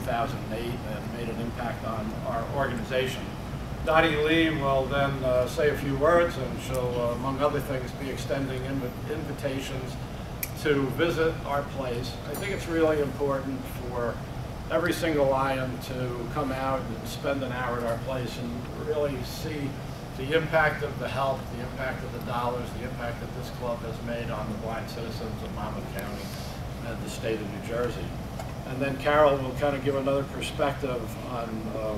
2008 and made an impact on our organization. Dottie Lee will then say a few words, and she'll, among other things, be extending invitations to visit our place. I think it's really important for every single Lion to come out and spend an hour at our place and really see the impact of the help, the impact of the dollars, the impact that this club has made on the blind citizens of Monmouth County and the state of New Jersey. And then Carol will kind of give another perspective on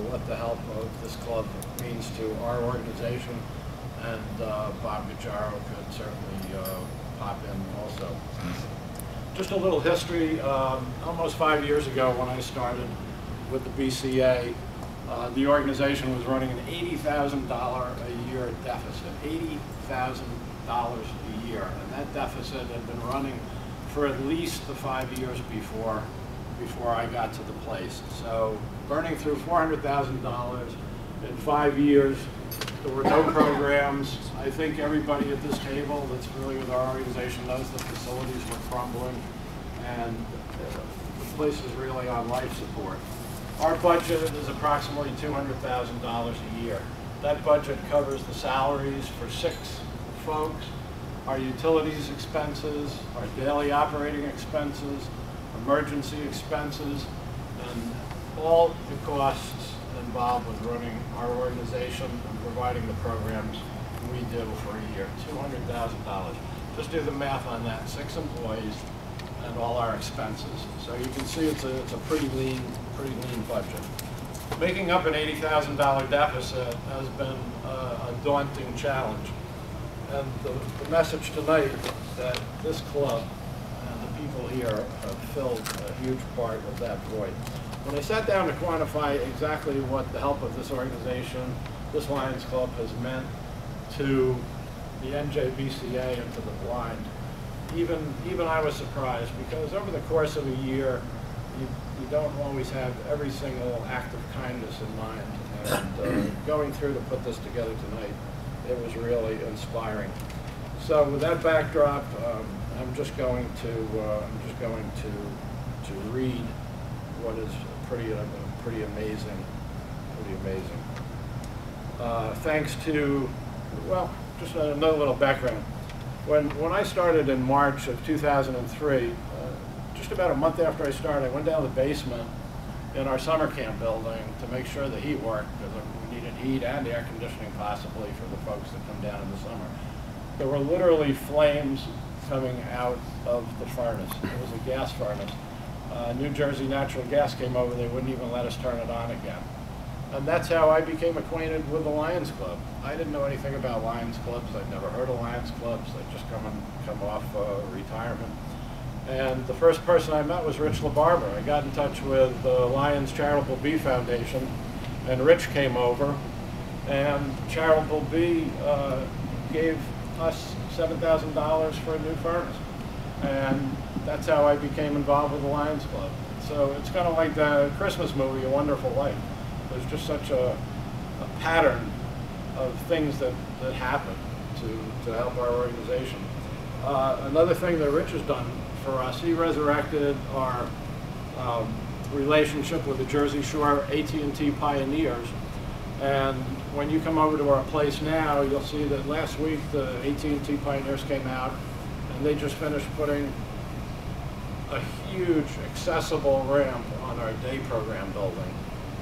what the help of this club means to our organization, and Bob Guajaro could certainly pop in also. Just a little history. Almost 5 years ago when I started with the BCA, the organization was running an $80,000 a year deficit, $80,000 a year, and that deficit had been running for at least the 5 years before I got to the place. So burning through $400,000 in 5 years. There were no programs. I think everybody at this table that's familiar with our organization knows the facilities were crumbling, and the place is really on life support. Our budget is approximately $200,000 a year. That budget covers the salaries for 6 folks, our utilities expenses, our daily operating expenses, emergency expenses, and all the costs involved with running our organization and providing the programs we do for a year. $200,000. Just do the math on that. 6 employees and all our expenses. So you can see it's a pretty lean budget. Making up an $80,000 deficit has been a daunting challenge. And the message tonight that this club and the people here have filled a huge part of that void. When I sat down to quantify exactly what the help of this organization, this Lions Club, has meant to the NJBCA and to the blind, even I was surprised, because over the course of a year, you don't always have every single act of kindness in mind. And going through to put this together tonight, it was really inspiring. So with that backdrop, I'm just going to read what is pretty amazing. Thanks to, well, just another little background. When I started in March of 2003, just about a month after I started, I went down to the basement in our summer camp building to make sure the heat worked, because we needed heat and air conditioning possibly for the folks that come down in the summer. There were literally flames coming out of the furnace. It was a gas furnace. New Jersey Natural Gas came over. They wouldn't even let us turn it on again. And that's how I became acquainted with the Lions Club. I didn't know anything about Lions Clubs. I'd never heard of Lions Clubs. I'd just come off retirement. And the first person I met was Rich LaBarber. I got in touch with the Lions Charitable Bee Foundation, and Rich came over, and Charitable Bee gave us $7,000 for a new furnace. And that's how I became involved with the Lions Club. So it's kind of like the Christmas movie, A Wonderful Life. There's just such a pattern of things that happen to help our organization. Another thing that Rich has done for us, he resurrected our relationship with the Jersey Shore AT&T pioneers. And when you come over to our place now, you'll see that last week the AT&T pioneers came out, and they just finished putting a huge accessible ramp on our day program building.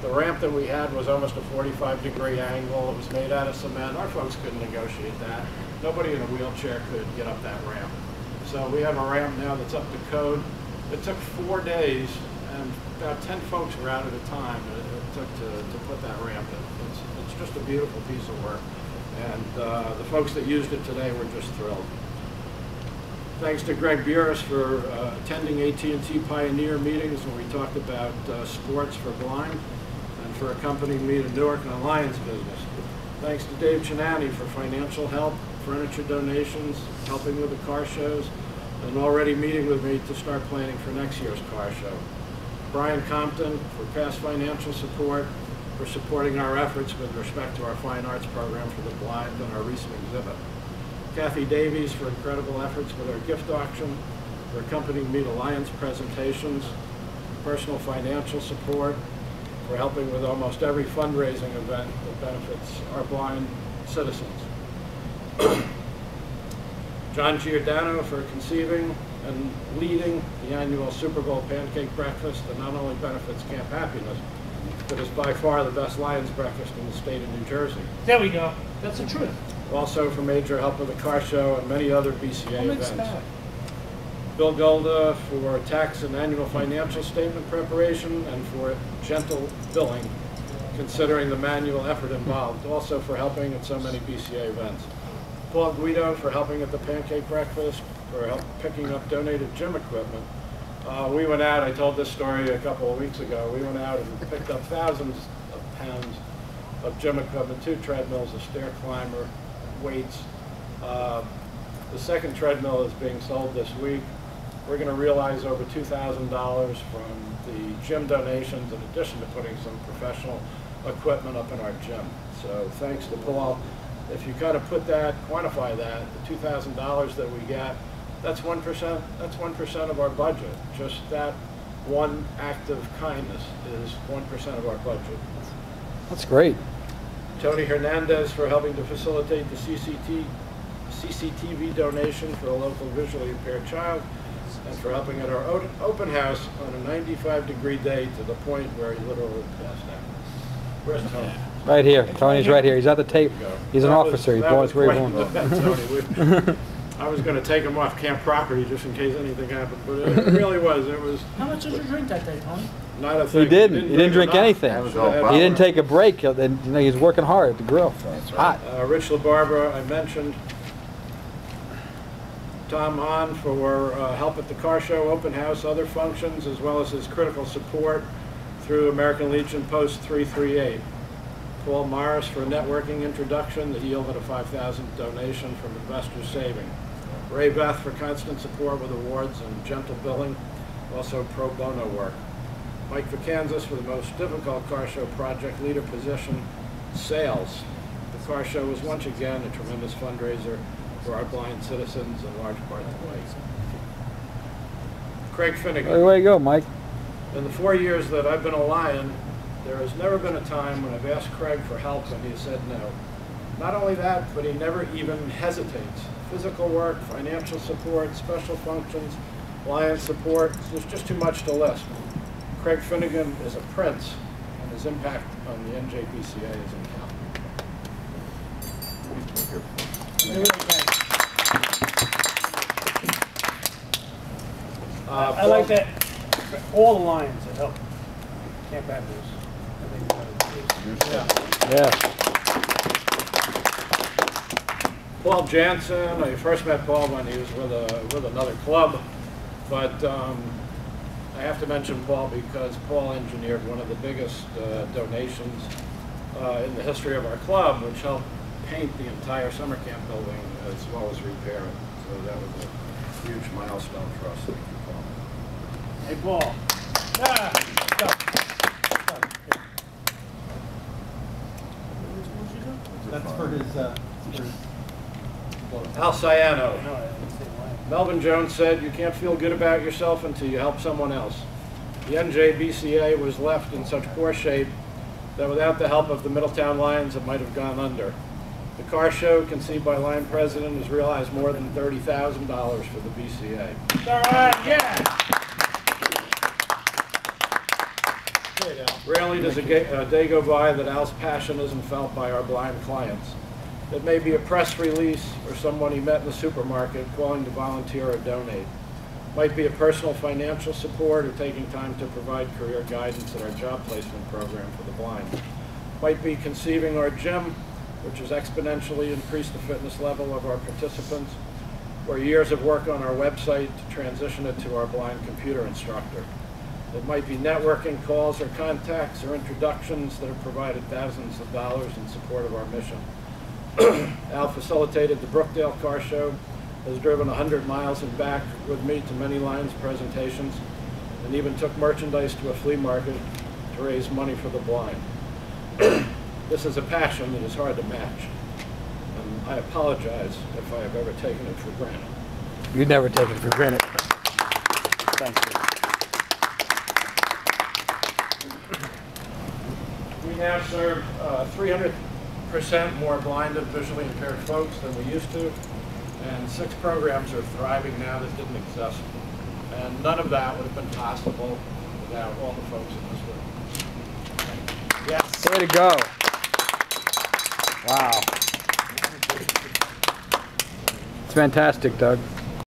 The ramp that we had was almost a 45-degree angle. It was made out of cement. Our folks couldn't negotiate that. Nobody in a wheelchair could get up that ramp. So we have a ramp now that's up to code. It took 4 days, and about 10 folks were out at a time it took to put that ramp in. It's just a beautiful piece of work. And the folks that used it today were just thrilled. Thanks to Greg Buras for attending AT&T Pioneer meetings when we talked about sports for blind, and for accompanying me to Newark and the Lions business. Thanks to Dave Chinani for financial help, furniture donations, helping with the car shows, and already meeting with me to start planning for next year's car show. Brian Compton for past financial support, for supporting our efforts with respect to our fine arts program for the blind and our recent exhibit. Kathy Davies for incredible efforts with our gift auction, for accompanying me to Lions presentations. personal financial support, for helping with almost every fundraising event that benefits our blind citizens. John Giordano for conceiving and leading the annual Super Bowl pancake breakfast that not only benefits Camp Happiness, but is by far the best Lions breakfast in the state of New Jersey. There we go. That's the truth. Also for major help with the car show and many other BCA events. Bill Golda for tax and annual financial statement preparation and for gentle billing, considering the manual effort involved. Also for helping at so many BCA events. Paul Guido for helping at the pancake breakfast, for picking up donated gym equipment. We went out, I told this story a couple of weeks ago, we went out and picked up thousands of pounds of gym equipment, 2 treadmills, a stair climber, weights. The second treadmill is being sold this week. We're going to realize over $2,000 from the gym donations, in addition to putting some professional equipment up in our gym. So thanks to Paul. If you kind of put that, quantify that, the $2,000 that we get, that's 1%. That's 1% of our budget. Just that one act of kindness is 1% of our budget. That's great. Tony Hernandez for helping to facilitate the CCTV donation for a local visually impaired child, and for helping at our open house on a 95-degree day to the point where he literally passed out. Where's Tony? Right here. Tony's right here. He's at the tape. He's an officer. He blows where he wants. I was going to take him off camp property just in case anything happened, but it really was. It was. How much did you drink that day, Tony? Not a thing. He didn't. He didn't drink anything. That was all He didn't take a break. He was working hard at the grill. That's hot. Right. Rich LaBarbera, I mentioned. Tom Hahn for help at the car show, open house, other functions, as well as his critical support through American Legion Post 338. Paul Morris for a networking introduction that yielded a $5,000 donation from Investors Saving. Ray Beth for constant support with awards and gentle billing, also pro bono work. Mike Vacanzas for the most difficult car show project leader position, sales. The car show was once again a tremendous fundraiser for our blind citizens in large part of the way. Craig Finnegan. Way to go, Mike. In the 4 years that I've been a Lion, there has never been a time when I've asked Craig for help and he said no. Not only that, but he never even hesitates. Physical work, financial support, special functions, Lion support, there's just too much to list. Craig Finnegan is a prince, and his impact on the NJBCA is incomparable. I like that. All the Lions that help Camp Happiness. Yeah. Paul Jansen, I first met Paul when he was with another club, but I have to mention Paul because Paul engineered one of the biggest donations in the history of our club, which helped paint the entire summer camp building as well as repair it. So that was a huge milestone for us. Thank you, Paul. Hey, Paul. Ah, That's for his, Al Ciano. Melvin Jones said, "You can't feel good about yourself until you help someone else." The NJBCA was left in such poor shape that without the help of the Middletown Lions, it might have gone under. The car show, conceived by Lion President, has realized more than $30,000 for the BCA. all right, yeah. Rarely does a day go by that Al's passion isn't felt by our blind clients. It may be a press release or someone he met in the supermarket calling to volunteer or donate. Might be a personal financial support or taking time to provide career guidance at our job placement program for the blind. Might be conceiving our gym, which has exponentially increased the fitness level of our participants, or years of work on our website to transition it to our blind computer instructor. It might be networking calls or contacts or introductions that have provided thousands of dollars in support of our mission. Al facilitated the Brookdale Car Show, has driven 100 miles and back with me to many Lions presentations, and even took merchandise to a flea market to raise money for the blind. This is a passion that is hard to match, and I apologize if I have ever taken it for granted. You never take it for granted. Thank you. now serve 300% more blind and visually impaired folks than we used to, and 6 programs are thriving now that didn't exist. And none of that would have been possible without all the folks in this room. Yes. Way to go. Wow. It's fantastic, Doug.